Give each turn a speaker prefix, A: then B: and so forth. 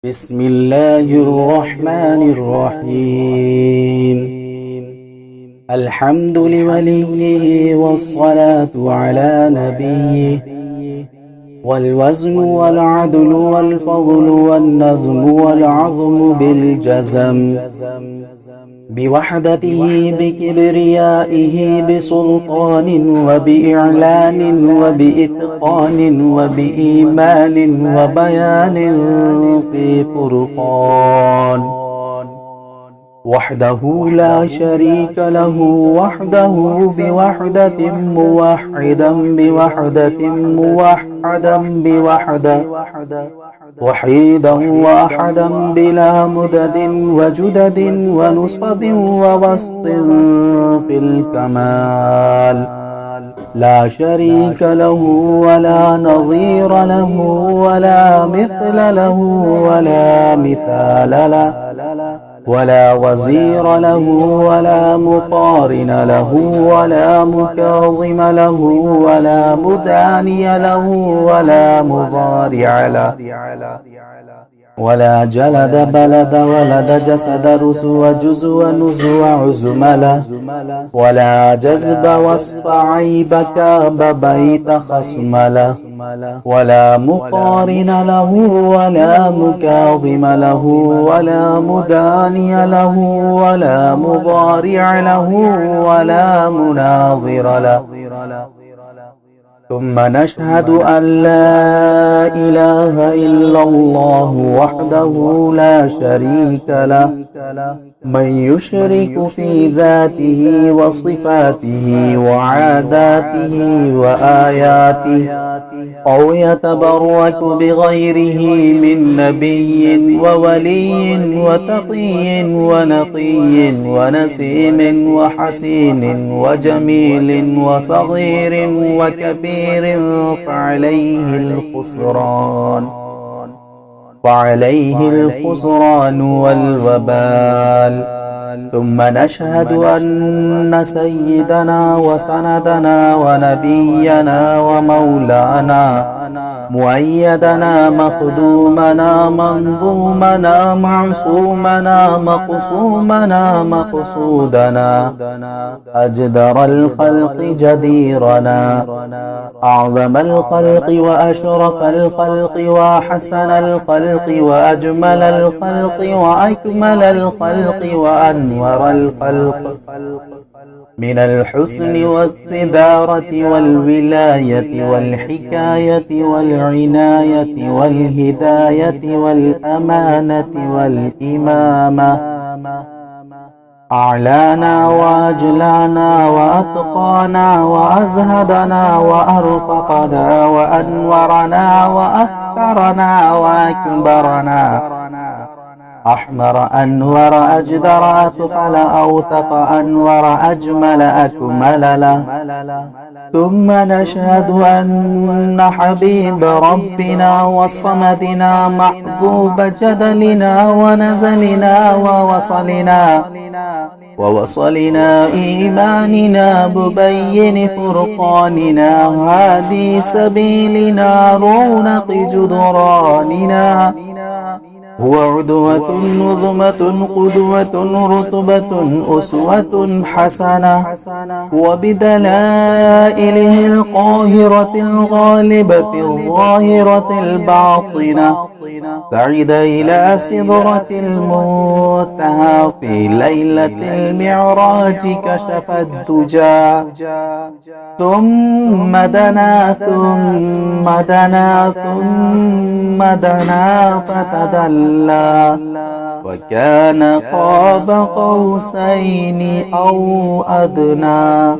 A: بسم الله الرحمن الرحيم. الحمد لوليه والصلاة على نبيه، والوزن والعدل والفضل والنظم والعظم بالجزم، بوحدته بكبريائه بسلطان وبإعلان وبإتقان وبإيمان وبيان في فرقان، وحده لا شريك له، وحده بوحدة موحدا بوحدة موحدا بوحدة، وحيدا واحدا بلا مدد وجدد ونصب ووسط في الكمال، لا شريك له ولا نظير له ولا مثل له ولا مثال له، ولا وزير له ولا مقارن له ولا مكاظم له ولا مداني له ولا مضارع له، ولا جلد بلد ولد جسد رسو جزو نزو عزم له، ولا جذب وصف عيب كاب بيت خصم له، ولا مقارن له ولا مكاظم له ولا مداني له ولا مضارع له ولا مناظر له. ثم نشهد أن لا إله إلا الله وحده لا شريك له، من يشرك في ذاته وصفاته وعاداته وآياته أو يتبرك بغيره من نبي وولي وتقي ونقي ونسيم وحسين وجميل وصغير وكبير فعليه الخسران والوبال. ثم نشهد أن سيدنا وسندنا ونبينا ومولانا مؤيدنا مخدومنا منظومنا معصومنا مقصومنا مقصودنا أجدر الخلق جديرنا أعظم الخلق وأشرف الخلق وأحسن الخلق وأجمل الخلق وأكمل الخلق وأنور الخلق، من الحسن والصدارة والولاية والحكاية والعناية والهداية والأمانة والإمامة، أعلانا وأجلانا وأتقانا وأزهدنا وأرفقنا وأنورنا وأكثرنا وأكبرنا، أحمر أنور أجدر أتفل أوثق أنور أجمل أكمل له. ثم نشهد أن حبيب ربنا وصمدنا محبوب جدلنا ونزلنا ووصلنا إيماننا مبين فرقاننا هادي سبيلنا رونق جدراننا، هو عدوة نظمة قدوة رتبة أسوة حسنة، وبدلائله القاهرة الغالبة الظاهرة الباطنة سعد إلى سدرة المنتهى في ليلة المعراج كشف الدجى، ثم دنا فتدلى وكان قاب قوسين أو أدنى.